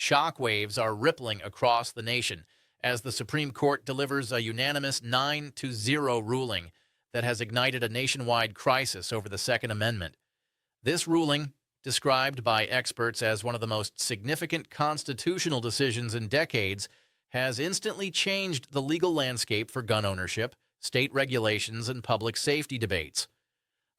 shockwaves are rippling across the nation as the Supreme Court delivers a unanimous 9-0 ruling that has ignited a nationwide crisis over the Second Amendment. This ruling, described by experts as one of the most significant constitutional decisions in decades, has instantly changed the legal landscape for gun ownership, state regulations, and public safety debates.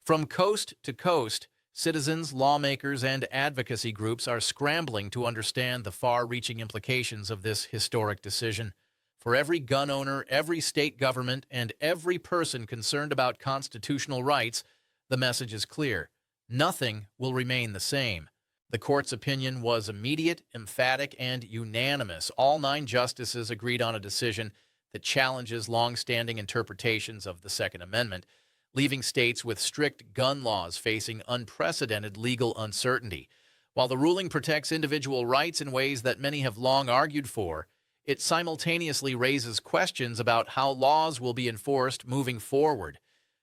From coast to coast, citizens, lawmakers, and advocacy groups are scrambling to understand the far-reaching implications of this historic decision. For every gun owner, every state government, and every person concerned about constitutional rights, the message is clear. Nothing will remain the same. The court's opinion was immediate, emphatic, and unanimous. All 9 justices agreed on a decision that challenges long-standing interpretations of the Second Amendment, leaving states with strict gun laws facing unprecedented legal uncertainty. While the ruling protects individual rights in ways that many have long argued for, it simultaneously raises questions about how laws will be enforced moving forward.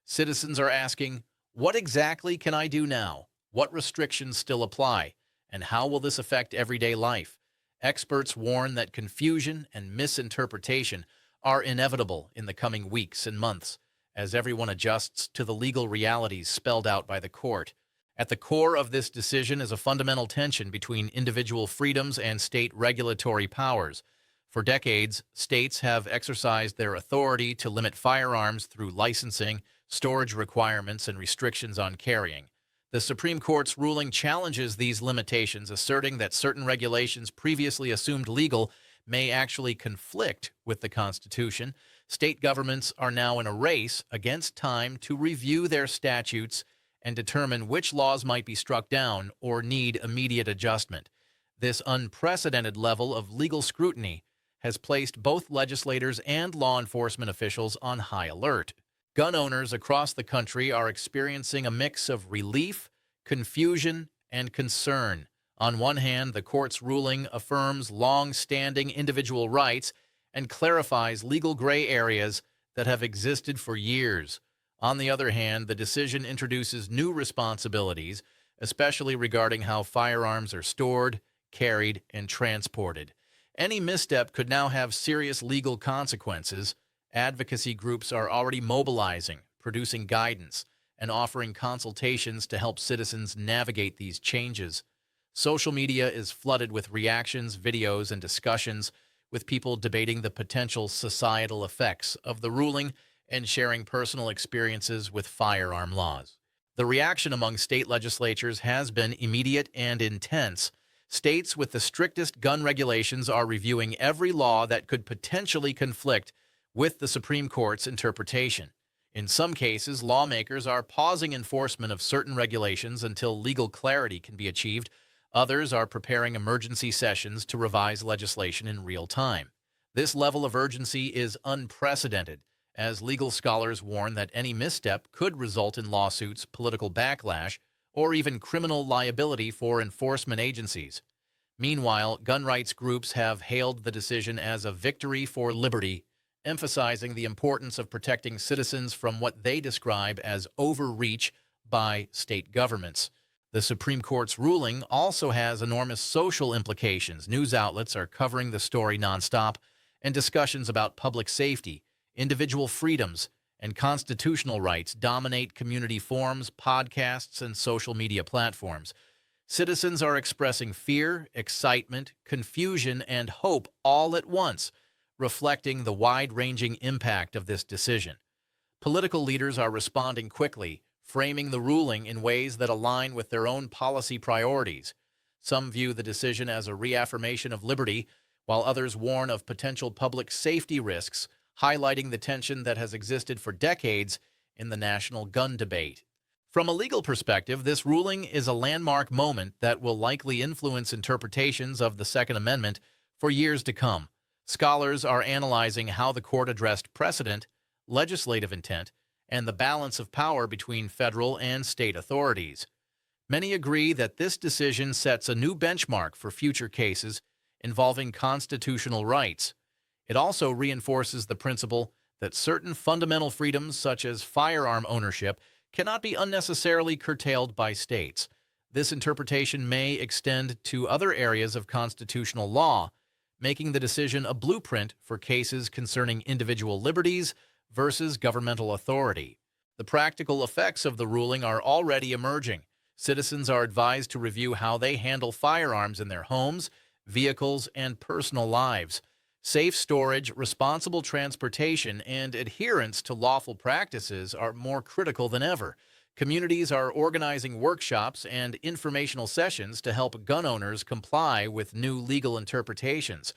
Citizens are asking, what exactly can I do now? What restrictions still apply? And how will this affect everyday life? Experts warn that confusion and misinterpretation are inevitable in the coming weeks and months, as everyone adjusts to the legal realities spelled out by the court. At the core of this decision is a fundamental tension between individual freedoms and state regulatory powers. For decades, states have exercised their authority to limit firearms through licensing, storage requirements, and restrictions on carrying. The Supreme Court's ruling challenges these limitations, asserting that certain regulations previously assumed legal may actually conflict with the Constitution. State governments are now in a race against time to review their statutes and determine which laws might be struck down or need immediate adjustment. This unprecedented level of legal scrutiny has placed both legislators and law enforcement officials on high alert. Gun owners across the country are experiencing a mix of relief, confusion, and concern. On one hand, the court's ruling affirms long-standing individual rights and clarifies legal gray areas that have existed for years. On the other hand, the decision introduces new responsibilities, especially regarding how firearms are stored, carried, and transported. Any misstep could now have serious legal consequences. Advocacy groups are already mobilizing, producing guidance, and offering consultations to help citizens navigate these changes. Social media is flooded with reactions, videos, and discussions, with people debating the potential societal effects of the ruling and sharing personal experiences with firearm laws. The reaction among state legislatures has been immediate and intense. States with the strictest gun regulations are reviewing every law that could potentially conflict with the Supreme Court's interpretation. In some cases, lawmakers are pausing enforcement of certain regulations until legal clarity can be achieved. Others are preparing emergency sessions to revise legislation in real time. This level of urgency is unprecedented, as legal scholars warn that any misstep could result in lawsuits, political backlash, or even criminal liability for enforcement agencies. Meanwhile, gun rights groups have hailed the decision as a victory for liberty, emphasizing the importance of protecting citizens from what they describe as overreach by state governments. The Supreme Court's ruling also has enormous social implications. News outlets are covering the story nonstop, and discussions about public safety, individual freedoms, and constitutional rights dominate community forums, podcasts, and social media platforms. Citizens are expressing fear, excitement, confusion, and hope all at once, reflecting the wide-ranging impact of this decision. Political leaders are responding quickly, framing the ruling in ways that align with their own policy priorities. Some view the decision as a reaffirmation of liberty, while others warn of potential public safety risks, highlighting the tension that has existed for decades in the national gun debate. From a legal perspective, this ruling is a landmark moment that will likely influence interpretations of the Second Amendment for years to come. Scholars are analyzing how the court addressed precedent, legislative intent, and the balance of power between federal and state authorities. Many agree that this decision sets a new benchmark for future cases involving constitutional rights. It also reinforces the principle that certain fundamental freedoms, such as firearm ownership, cannot be unnecessarily curtailed by states. This interpretation may extend to other areas of constitutional law, making the decision a blueprint for cases concerning individual liberties versus governmental authority. The practical effects of the ruling are already emerging. Citizens are advised to review how they handle firearms in their homes, vehicles, and personal lives. Safe storage, responsible transportation, and adherence to lawful practices are more critical than ever. Communities are organizing workshops and informational sessions to help gun owners comply with new legal interpretations.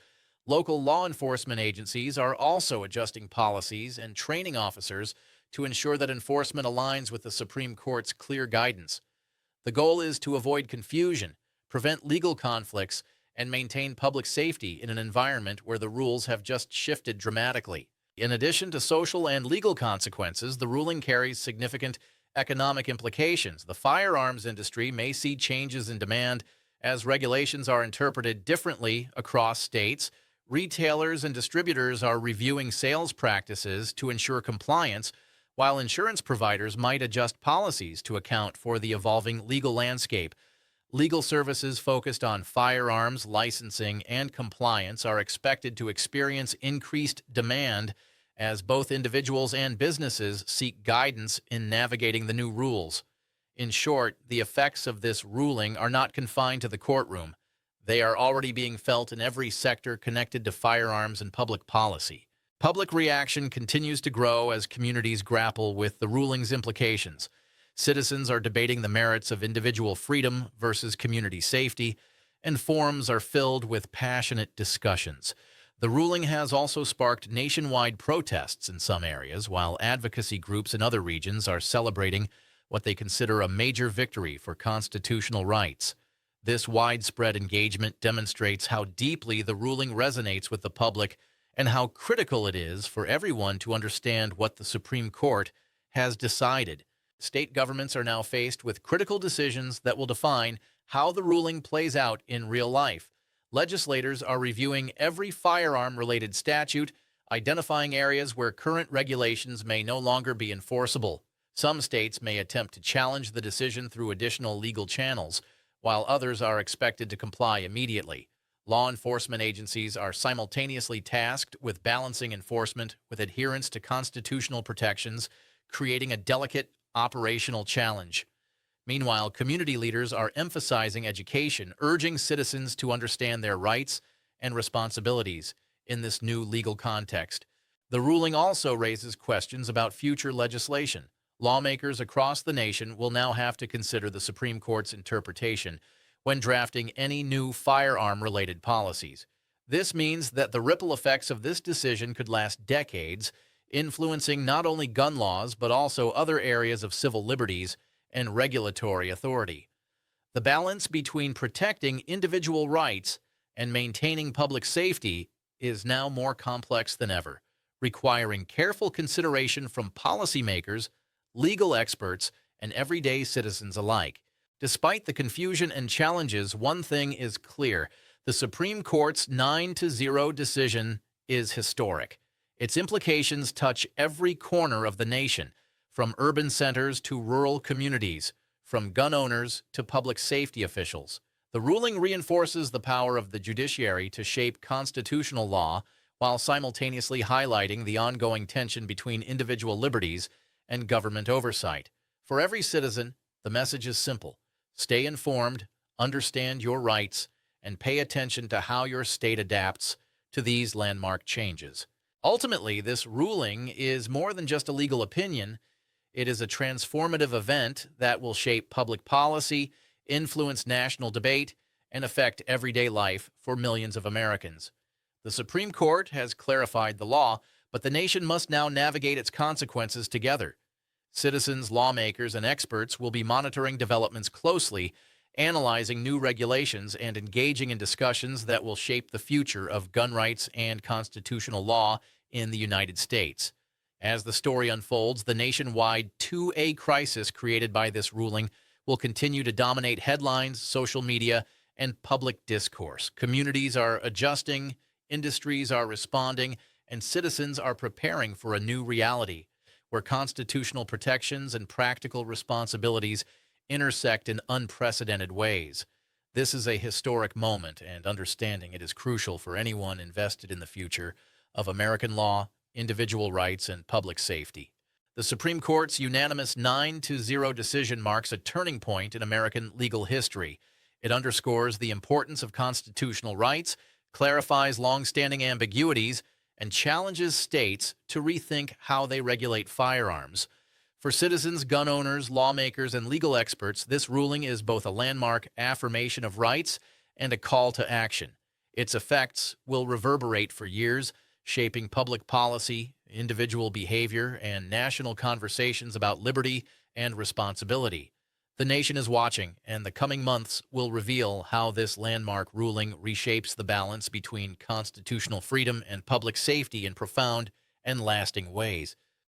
Local law enforcement agencies are also adjusting policies and training officers to ensure that enforcement aligns with the Supreme Court's clear guidance. The goal is to avoid confusion, prevent legal conflicts, and maintain public safety in an environment where the rules have just shifted dramatically. In addition to social and legal consequences, the ruling carries significant economic implications. The firearms industry may see changes in demand as regulations are interpreted differently across states. Retailers and distributors are reviewing sales practices to ensure compliance, while insurance providers might adjust policies to account for the evolving legal landscape. Legal services focused on firearms, licensing, and compliance are expected to experience increased demand as both individuals and businesses seek guidance in navigating the new rules. In short, the effects of this ruling are not confined to the courtroom. They are already being felt in every sector connected to firearms and public policy. Public reaction continues to grow as communities grapple with the ruling's implications. Citizens are debating the merits of individual freedom versus community safety, and forums are filled with passionate discussions. The ruling has also sparked nationwide protests in some areas, while advocacy groups in other regions are celebrating what they consider a major victory for constitutional rights. This widespread engagement demonstrates how deeply the ruling resonates with the public and how critical it is for everyone to understand what the Supreme Court has decided. State governments are now faced with critical decisions that will define how the ruling plays out in real life. Legislators are reviewing every firearm-related statute, identifying areas where current regulations may no longer be enforceable. Some states may attempt to challenge the decision through additional legal channels, while others are expected to comply immediately. Law enforcement agencies are simultaneously tasked with balancing enforcement with adherence to constitutional protections, creating a delicate operational challenge. Meanwhile, community leaders are emphasizing education, urging citizens to understand their rights and responsibilities in this new legal context. The ruling also raises questions about future legislation. Lawmakers across the nation will now have to consider the Supreme Court's interpretation when drafting any new firearm-related policies. This means that the ripple effects of this decision could last decades, influencing not only gun laws but also other areas of civil liberties and regulatory authority. The balance between protecting individual rights and maintaining public safety is now more complex than ever, requiring careful consideration from policymakers, legal experts, and everyday citizens alike. Despite the confusion and challenges, one thing is clear: the Supreme Court's 9-0 decision is historic. Its implications touch every corner of the nation, from urban centers to rural communities, from gun owners to public safety officials. The ruling reinforces the power of the judiciary to shape constitutional law while simultaneously highlighting the ongoing tension between individual liberties and government oversight. For every citizen, the message is simple: stay informed, understand your rights, and pay attention to how your state adapts to these landmark changes. Ultimately, this ruling is more than just a legal opinion. It is a transformative event that will shape public policy, influence national debate, and affect everyday life for millions of Americans. The Supreme Court has clarified the law, but the nation must now navigate its consequences together. Citizens, lawmakers, and experts will be monitoring developments closely, analyzing new regulations, and engaging in discussions that will shape the future of gun rights and constitutional law in the United States. As the story unfolds, the nationwide 2A crisis created by this ruling will continue to dominate headlines, social media, and public discourse. Communities are adjusting, industries are responding, and citizens are preparing for a new reality where constitutional protections and practical responsibilities intersect in unprecedented ways. This is a historic moment, and understanding it is crucial for anyone invested in the future of American law, individual rights, and public safety. The Supreme Court's unanimous 9-0 decision marks a turning point in American legal history. It underscores the importance of constitutional rights, clarifies long-standing ambiguities, and challenges states to rethink how they regulate firearms. For citizens, gun owners, lawmakers, and legal experts, this ruling is both a landmark affirmation of rights and a call to action. Its effects will reverberate for years, shaping public policy, individual behavior, and national conversations about liberty and responsibility. The nation is watching, and the coming months will reveal how this landmark ruling reshapes the balance between constitutional freedom and public safety in profound and lasting ways.